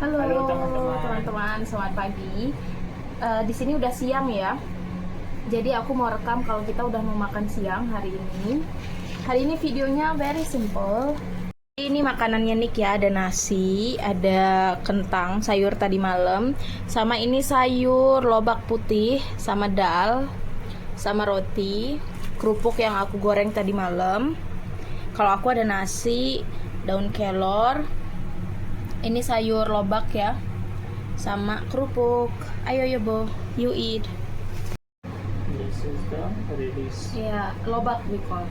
Halo Halo teman-teman. teman-teman, selamat pagi. Di sini udah siang ya. Jadi aku mau rekam kalau kita udah mau makan siang hari ini. Hari ini videonya very simple. Ini makanannya Nick ya, ada nasi, ada kentang, sayur tadi malam, sama ini sayur lobak putih, sama dal, sama roti, kerupuk yang aku goreng tadi malam. Kalau aku ada nasi, daun kelor, ini sayur lobak ya, sama kerupuk. Ayo ya Bo, you eat. This is the release. Ya, lobak we call.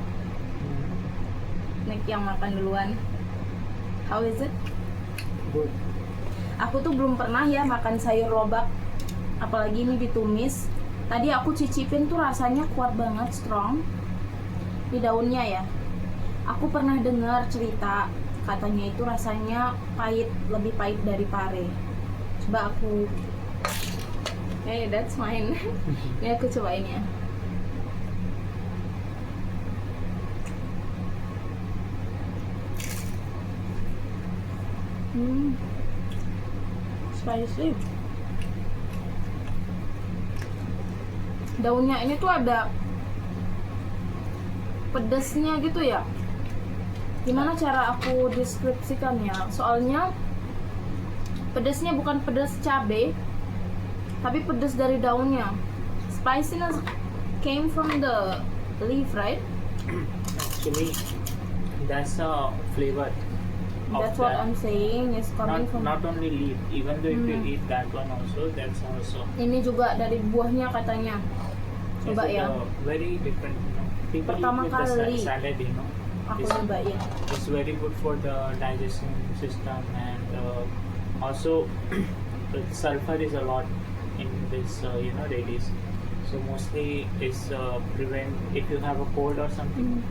Nick yang makan duluan. How is it? Good. Aku tuh belum pernah ya makan sayur lobak, apalagi ini ditumis. Tadi aku cicipin tuh rasanya kuat banget, strong di daunnya ya. Aku pernah dengar cerita katanya itu rasanya pahit, lebih pahit dari pare. Coba aku, hey that's mine. Ini aku cobain ya. Spicy. Daunnya ini tuh ada pedesnya gitu ya. Gimana cara aku deskripsikannya? Soalnya pedesnya bukan pedes cabe, tapi pedes dari daunnya. Spiciness came from the leaf, right? Actually, that's a flavor of That's what that. I'm saying. It's coming from. Not only leaf, even though if you eat that one also, that's also. Ini juga dari buahnya katanya. Coba It's ya. Very different. People Pertama eat with kali. the salad, Aku It's, cobain. it's very good for the digestion system and also sulfur is a lot in this ladies. So mostly it's prevent if you have a cold or something.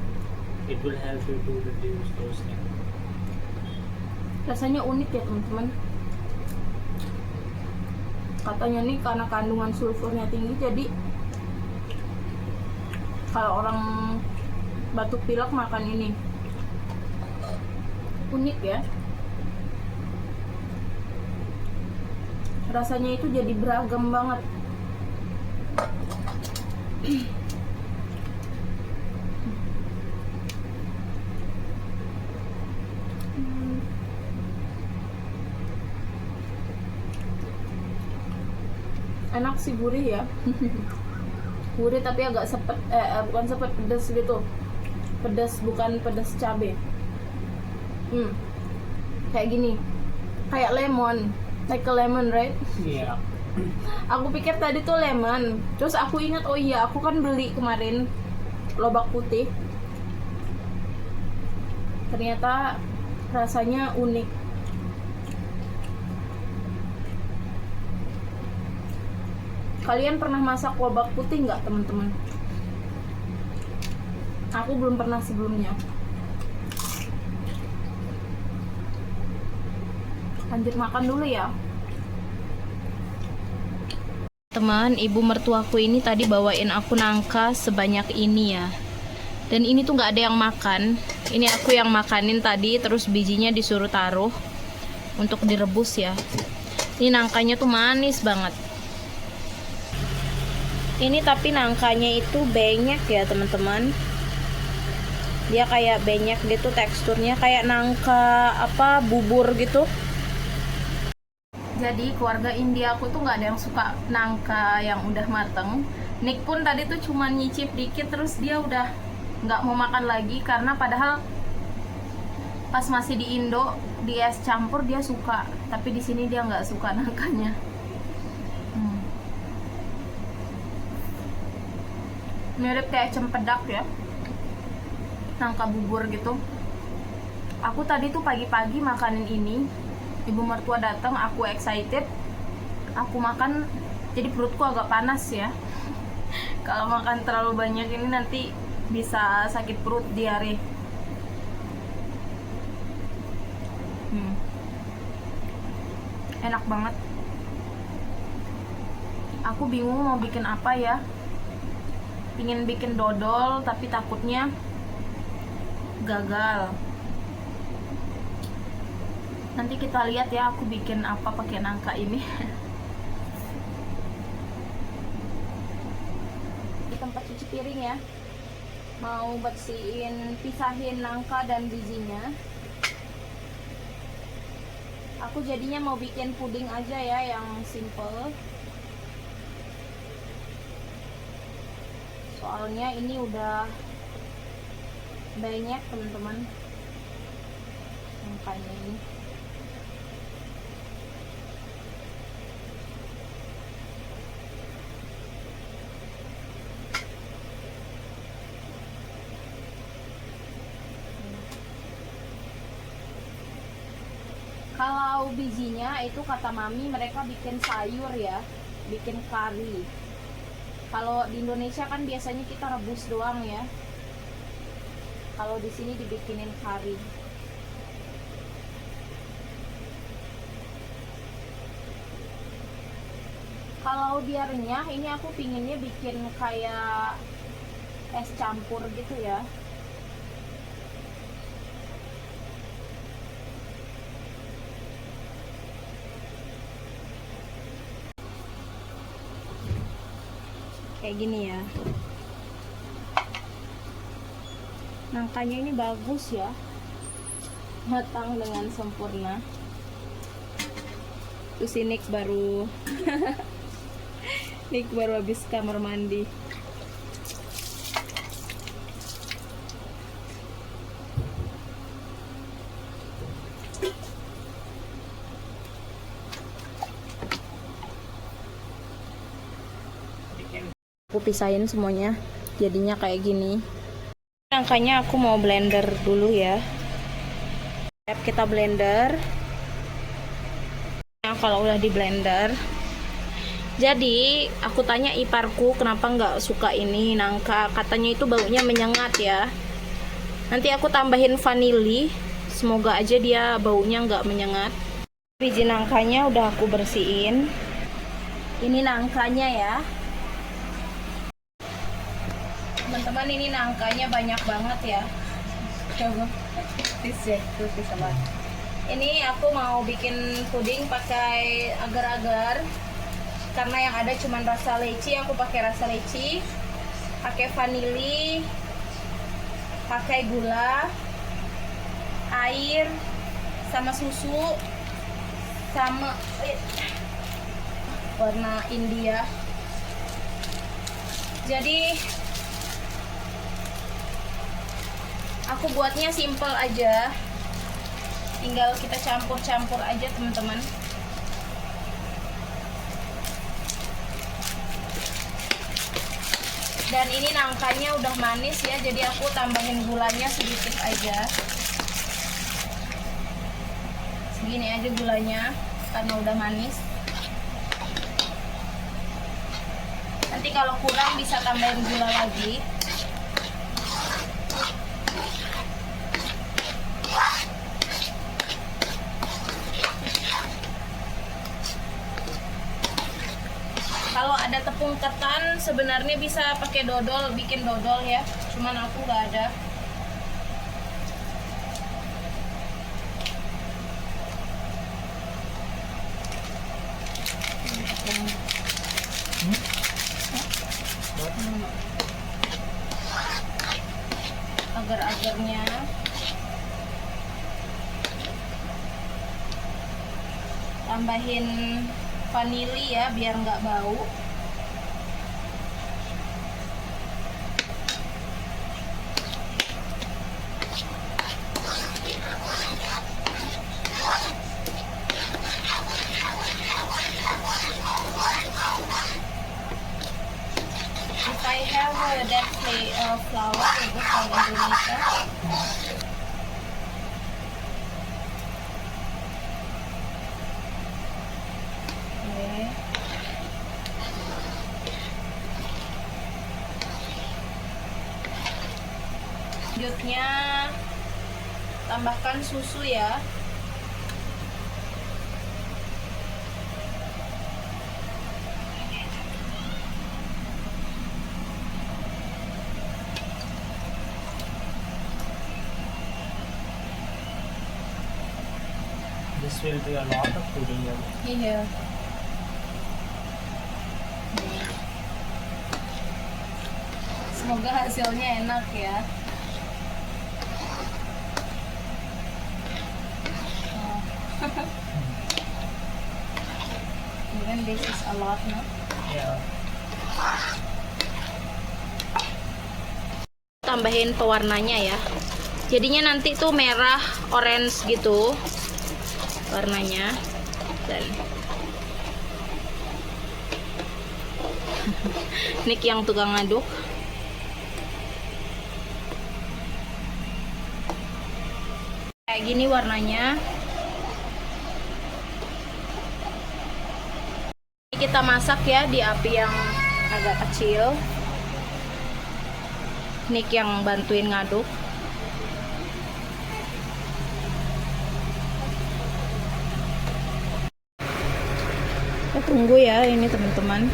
It will help you to reduce those things. Rasanya unik ya teman-teman. Katanya nih karena kandungan sulfurnya tinggi, jadi kalau orang batuk pilek makan ini. Unik ya. Rasanya itu jadi beragam banget. Enak sih, gurih ya. Gurih tapi agak sepet, bukan sepet, pedas gitu. Pedas, bukan pedas cabe. Kayak gini, kayak lemon, like a lemon, right? Yeah. Aku pikir tadi tuh lemon, terus aku ingat, oh iya aku kan beli kemarin lobak putih. Ternyata rasanya unik. Kalian pernah masak lobak putih nggak teman-teman? Aku belum pernah sebelumnya. Lanjut makan dulu ya. Teman, ibu mertuaku ini tadi bawain aku nangka sebanyak ini ya. Dan ini tuh nggak ada yang makan. Ini aku yang makanin tadi, terus bijinya disuruh taruh untuk direbus ya. Ini nangkanya tuh manis banget. Ini tapi nangkanya itu benyek ya teman-teman. Dia kayak benyek gitu teksturnya, kayak nangka apa bubur gitu. Jadi keluarga India aku tuh nggak ada yang suka nangka yang udah mateng. Nick pun tadi tuh cuma nyicip dikit, terus dia udah nggak mau makan lagi, karena padahal pas masih di Indo di es campur dia suka, tapi di sini dia nggak suka nangkanya. Mirip kayak cempedak ya, nangka bubur gitu. Aku tadi tuh pagi-pagi makanin ini, ibu mertua datang, aku excited, aku makan, jadi perutku agak panas ya. Kalau makan terlalu banyak ini nanti bisa sakit perut, diare. Enak banget. Aku bingung mau bikin apa ya. Pingin bikin dodol tapi takutnya gagal. Nanti kita lihat ya aku bikin apa pakai nangka ini. Di tempat cuci piring ya, mau bersihin, pisahin nangka dan bijinya. Aku jadinya mau bikin puding aja ya, yang simple. Soalnya ini udah banyak teman-teman nangkanya ini. Kalau bijinya itu kata mami mereka bikin sayur ya, bikin kari. Kalau di Indonesia kan biasanya kita rebus doang ya. Kalau di sini dibikinin kari. Kalau dia renyah, ini aku pinginnya bikin kayak es campur gitu ya. Kayak gini ya. Nangkanya ini bagus ya, matang dengan sempurna. Terus ini Nick baru habis kamar mandi. Aku pisahin semuanya, jadinya kayak gini. Nangkanya aku mau blender dulu ya. Kita blender. Nah, kalau udah di blender, jadi aku tanya iparku kenapa nggak suka ini nangka. Katanya itu baunya menyengat ya. Nanti aku tambahin vanili. Semoga aja dia baunya nggak menyengat. Biji nangkanya udah aku bersihin. Ini nangkanya ya. Teman-teman, ini nangkanya banyak banget ya. Coba. Ini aku mau bikin puding pakai agar-agar. Karena yang ada cuman rasa leci, aku pakai rasa leci. Pakai vanili. Pakai gula. Air sama susu. Sama warna India. Jadi aku buatnya simple aja, tinggal kita campur-campur aja teman-teman. Dan ini nangkanya udah manis ya, jadi aku tambahin gulanya sedikit aja. Segini aja gulanya, karena udah manis. Nanti kalau kurang bisa tambahin gula lagi. Kalau ada tepung ketan sebenarnya bisa pakai dodol, bikin dodol ya. Cuman aku nggak ada. Agar-agarnya tambahin vanili ya biar nggak bau. If I have that flour itu from Indonesia. Selanjutnya tambahkan susu ya. This will be a lot of pudding here. Iya. Semoga hasilnya enak ya. Oh. Even this is a lot, no? Yeah. Tambahin pewarnanya ya. Jadinya nanti tuh merah, orange gitu warnanya. Dan Nick yang tukang ngaduk. Kayak gini warnanya. Kita masak ya di api yang agak kecil. Nick yang bantuin ngaduk. Kita tunggu ya ini teman-teman.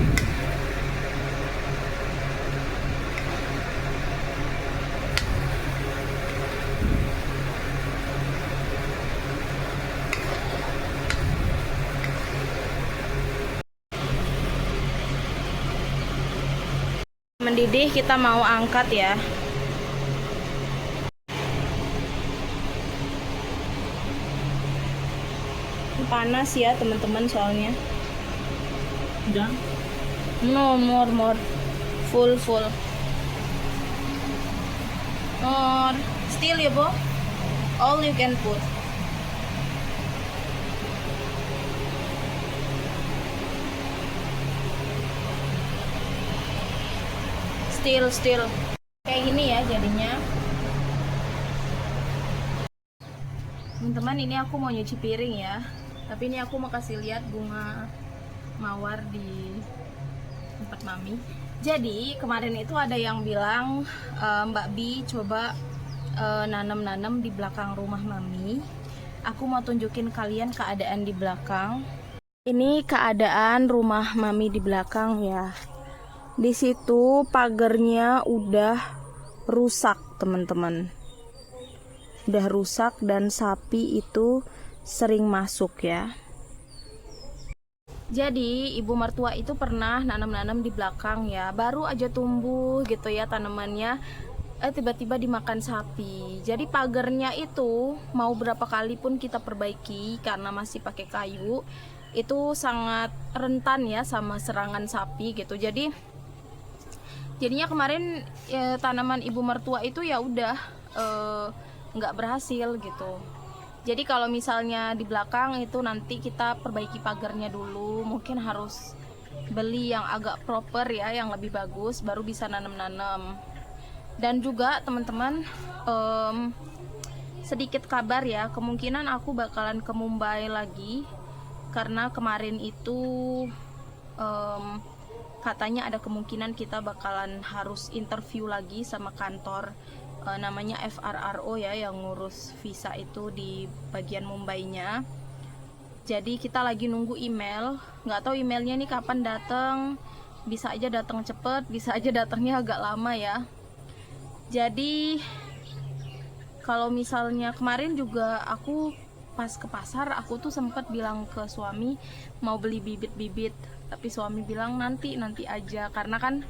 Mendidih, kita mau angkat ya. Panas ya teman-teman soalnya. Done? No, more. Full. More. Still ya, Bo? All you can put. Still. Kayak gini ya jadinya. Teman-teman, ini aku mau nyuci piring ya. Tapi ini aku mau kasih lihat bunga mawar di tempat mami. Jadi kemarin itu ada yang bilang, Mbak Bi coba nanam-nanam di belakang rumah mami. Aku mau tunjukin kalian keadaan di belakang. Ini keadaan rumah mami di belakang ya. Di situ pagarnya udah rusak teman-teman. Udah rusak dan sapi itu sering masuk ya. Jadi ibu mertua itu pernah nanam-nanam di belakang ya. Baru aja tumbuh gitu ya tanamannya. Tiba-tiba dimakan sapi. Jadi pagarnya itu mau berapa kali pun kita perbaiki karena masih pakai kayu, itu sangat rentan ya sama serangan sapi gitu. Jadinya kemarin tanaman ibu mertua itu ya udah nggak berhasil gitu. Jadi kalau misalnya di belakang itu nanti kita perbaiki pagarnya dulu, mungkin harus beli yang agak proper ya, yang lebih bagus, baru bisa nanam-nanam. Dan juga teman-teman, sedikit kabar ya, kemungkinan aku bakalan ke Mumbai lagi karena kemarin itu katanya ada kemungkinan kita bakalan harus interview lagi sama kantor namanya FRRO ya, yang ngurus visa itu di bagian Mumbainya. Jadi kita lagi nunggu email, nggak tahu emailnya nih kapan datang. Bisa aja datang cepet, bisa aja datangnya agak lama ya. Jadi kalau misalnya kemarin juga aku pas ke pasar, aku tuh sempat bilang ke suami mau beli bibit-bibit, tapi suami bilang nanti aja karena kan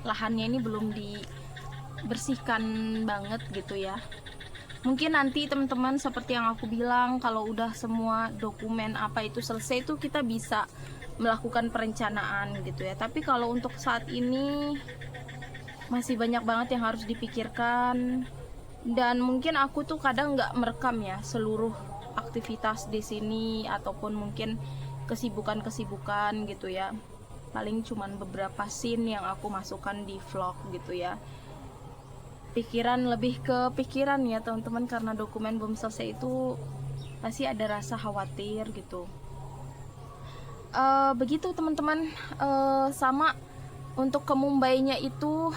lahannya ini belum dibersihkan banget gitu ya. Mungkin nanti teman-teman seperti yang aku bilang, kalau udah semua dokumen apa itu selesai tuh kita bisa melakukan perencanaan gitu ya. Tapi kalau untuk saat ini masih banyak banget yang harus dipikirkan. Dan mungkin aku tuh kadang nggak merekam ya seluruh aktivitas di sini ataupun mungkin kesibukan gitu ya. Paling cuman beberapa scene yang aku masukkan di vlog gitu ya. Lebih ke pikiran ya teman-teman, karena dokumen belum selesai itu pasti ada rasa khawatir gitu. Begitu teman-teman. Sama untuk ke Mumbainya itu,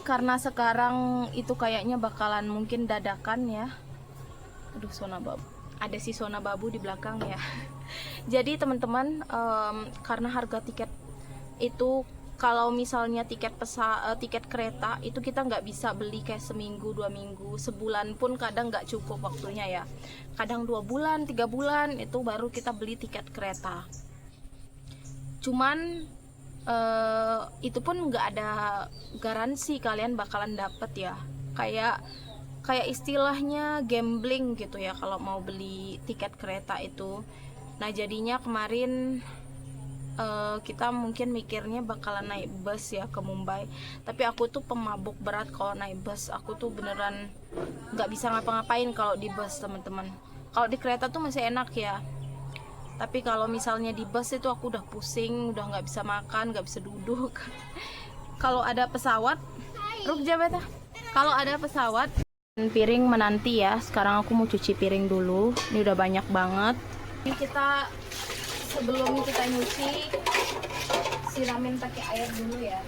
karena sekarang itu kayaknya bakalan mungkin dadakan ya. Aduh, Sona Babu. Ada si Sona Babu di belakang ya. Jadi teman-teman, karena harga tiket itu Kalau misalnya tiket kereta itu kita nggak bisa beli kayak seminggu 2 minggu, sebulan pun kadang nggak cukup waktunya ya. Kadang 2 bulan 3 bulan itu baru kita beli tiket kereta. Cuman itu pun nggak ada garansi kalian bakalan dapet ya. Kayak istilahnya gambling gitu ya kalau mau beli tiket kereta itu. Nah jadinya kemarin kita mungkin mikirnya bakalan naik bus ya ke Mumbai, tapi aku tuh pemabuk berat kalau naik bus. Aku tuh beneran nggak bisa ngapa-ngapain kalau di bus, teman-teman. Kalau di kereta tuh masih enak ya, tapi kalau misalnya di bus itu aku udah pusing, udah nggak bisa makan, nggak bisa duduk. Kalau ada pesawat, Rukjabeta, kalau ada pesawat, piring menanti ya. Sekarang aku mau cuci piring dulu, ini udah banyak banget. Ini kita sebelum kita nyuci, siramin pakai air dulu ya.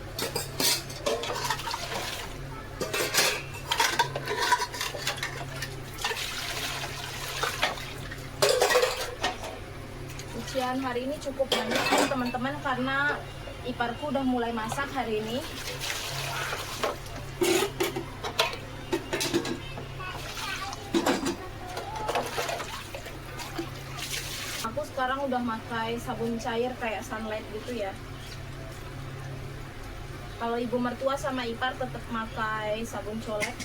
Cucian hari ini cukup banyak nih teman-teman, karena iparku udah mulai masak hari ini. Aku sekarang udah pakai sabun cair kayak Sunlight gitu ya. Kalau ibu mertua sama ipar tetap pakai sabun colek.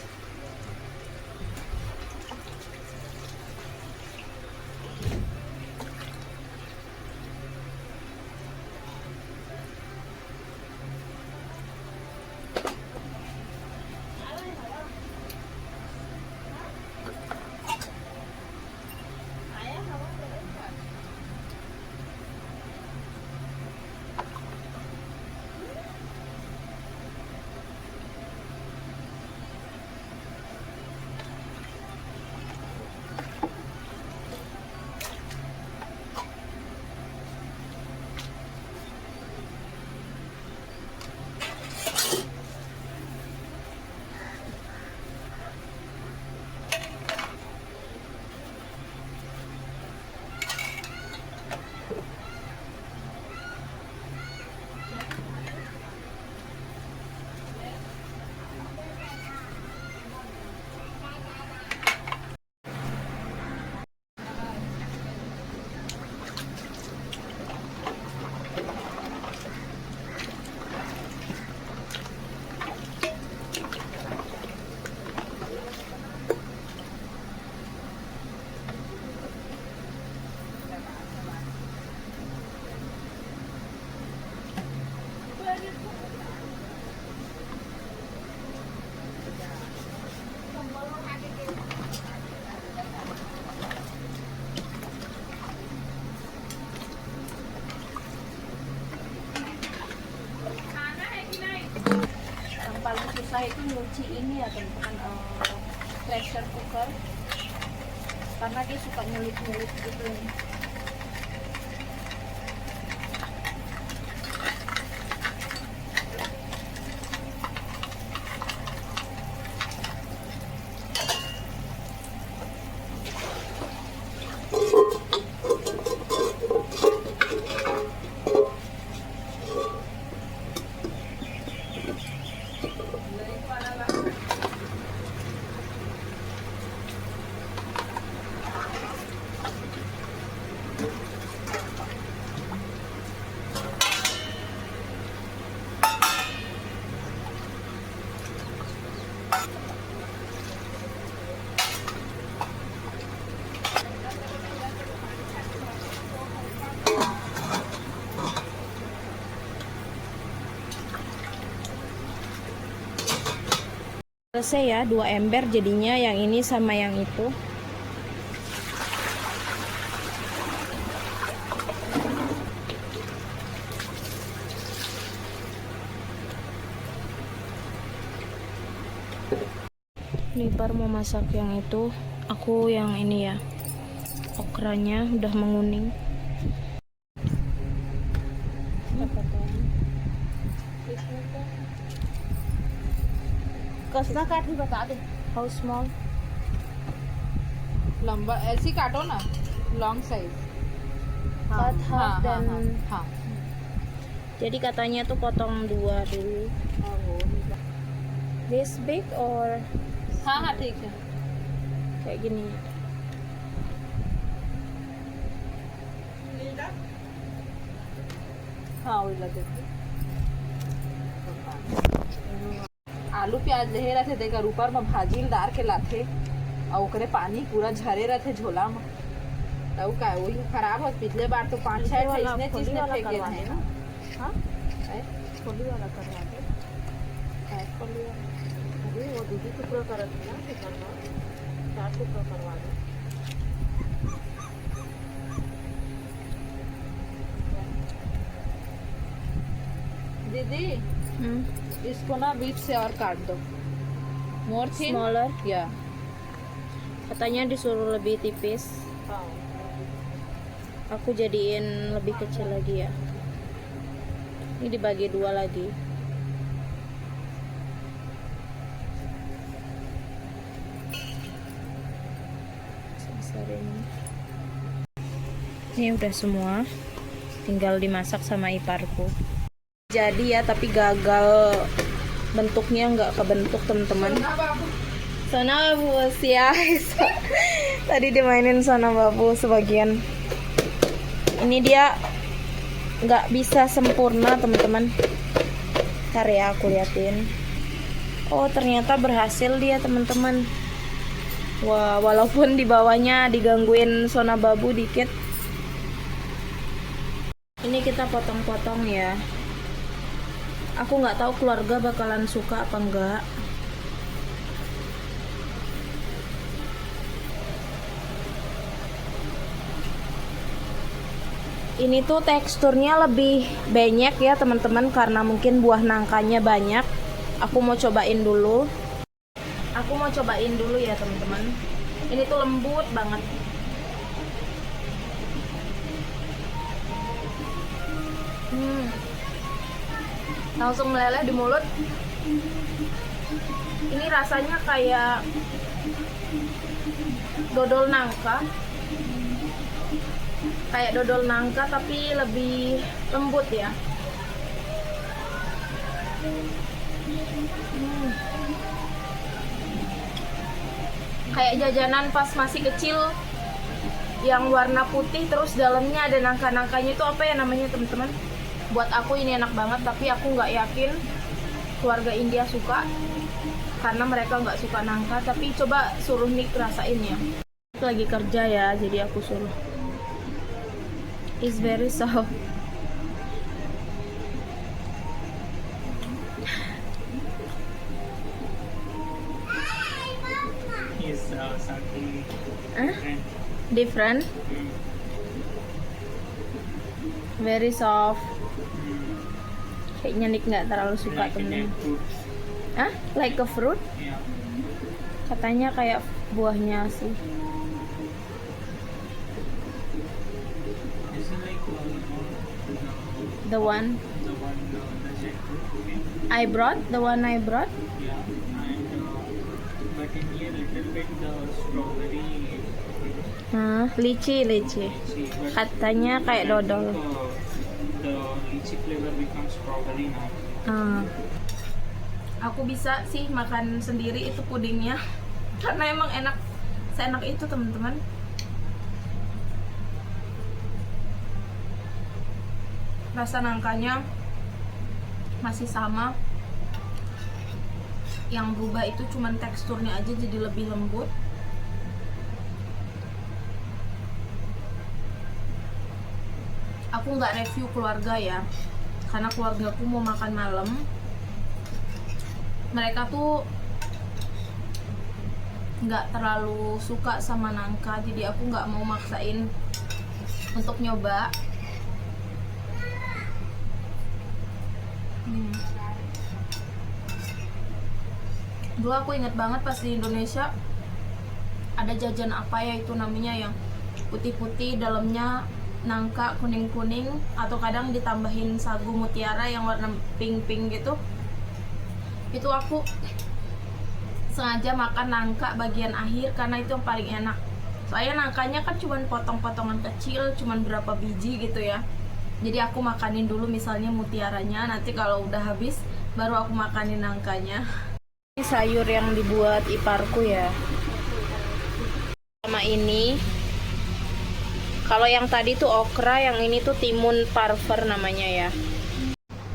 Paling susah itu nyuci ini ya teman-teman, pressure cooker, karena dia suka nyelip-nyelip gitu. Selesai ya, 2 ember jadinya, yang ini sama yang itu. Nipar mau masak yang itu, aku yang ini ya. Okranya udah menguning. कसना काट भी बता दे, how small. लंबा ऐसी काटो ना, long size. Cut half, then हाँ Jadi katanya tuh potong 2 dulu. This big or हाँ हाँ ठीक है kayak gini? हाँ वही लगे आलू प्याज लेहे रहते देकर ऊपर में भाजी ल डाल के लाथे और ओकरे पानी पूरा झरे रहते झोला में तब का वही खराब हो पिछले बार तो 5-6 इसने चीज ने फेंके थे ना हाँ खोली वाला करवा दे। अरे वो दीदी टुकड़ा करत है ना, तो करवा 4 टुकड़ा करवा दे। दीदी इसको ना बीच से और काट दो मोर थिन Smaller. या Katanya disuruh lebih tipis. Aku jadiin lebih kecil lagi ya. Ini dibagi 2 lagi. Sebesar ini. Ini udah semua. Tinggal dimasak sama iparku. Jadi ya, tapi gagal, bentuknya nggak kebentuk teman-teman. Sana babu ya. Tadi dimainin sana babu sebagian. Ini dia nggak bisa sempurna teman-teman. Ntar ya aku liatin. Oh ternyata berhasil dia teman-teman. Wah walaupun di bawahnya digangguin sona babu dikit. Ini kita potong-potong ya. Aku nggak tahu keluarga bakalan suka apa enggak. Ini tuh teksturnya lebih banyak ya teman-teman, karena mungkin buah nangkanya banyak. Aku mau cobain dulu. Ya teman-teman. Ini tuh lembut banget. Langsung meleleh di mulut. Ini rasanya kayak dodol nangka. Tapi lebih lembut ya. Kayak jajanan pas masih kecil yang warna putih terus dalamnya ada nangka-nangkanya, itu apa ya namanya teman-teman? Buat aku ini enak banget, tapi aku nggak yakin keluarga India suka karena mereka nggak suka nangka. Tapi coba suruh Nick rasain ya. Lagi kerja ya, jadi aku suruh. It's very soft. Is something Huh? different. Different. Very soft. Kayaknya Nick nggak terlalu suka Like temen. a fruit. Hah? Like a fruit? Yeah. Katanya kayak buahnya sih. Is it like The one the jackfruit? I brought. Yeah. And but in here little bit the strawberry. Lychee. See, but Katanya kayak dodol. The lychee flavor becomes strawberry now. Aku bisa sih makan sendiri itu pudingnya karena emang enak, seenak itu teman-teman. Rasa nangkanya masih sama, yang berubah itu cuman teksturnya aja jadi lebih lembut. Aku nggak review keluarga ya, karena keluargaku mau makan malam. Mereka tuh nggak terlalu suka sama nangka, jadi aku nggak mau maksain untuk nyoba. Dulu aku inget banget pas di Indonesia ada jajan apa ya itu namanya, yang putih-putih dalamnya nangka kuning-kuning, atau kadang ditambahin sagu mutiara yang warna pink-pink gitu. Itu aku sengaja makan nangka bagian akhir karena itu yang paling enak. Soalnya nangkanya kan cuman potong-potongan kecil, cuman berapa biji gitu ya. Jadi aku makanin dulu misalnya mutiaranya, nanti kalau udah habis baru aku makanin nangkanya. Ini sayur yang dibuat iparku ya. Sama ini. Kalau yang tadi tuh okra, yang ini tuh timun parver namanya ya.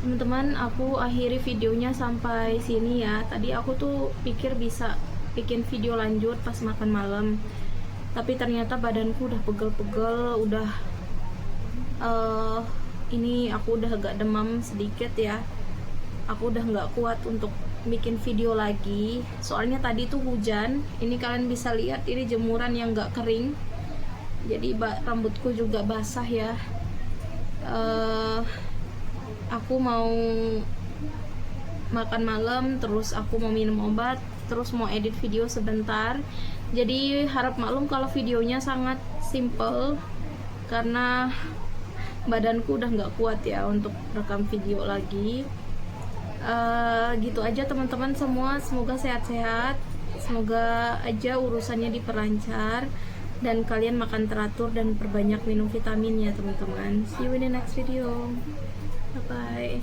Teman-teman, aku akhiri videonya sampai sini ya. Tadi aku tuh pikir bisa bikin video lanjut pas makan malam, tapi ternyata badanku udah pegel-pegel, udah ini aku udah agak demam sedikit ya. Aku udah nggak kuat untuk bikin video lagi, soalnya tadi tuh hujan. Ini kalian bisa lihat, ini jemuran yang nggak kering, jadi rambutku juga basah ya. Aku mau makan malam, terus aku mau minum obat, terus mau edit video sebentar. Jadi harap maklum kalau videonya sangat simple karena badanku udah nggak kuat ya untuk rekam video lagi. Gitu aja teman-teman semua, semoga sehat-sehat, semoga aja urusannya diperlancar dan kalian makan teratur dan perbanyak minum vitamin ya teman-teman. See you in the next video. Bye bye.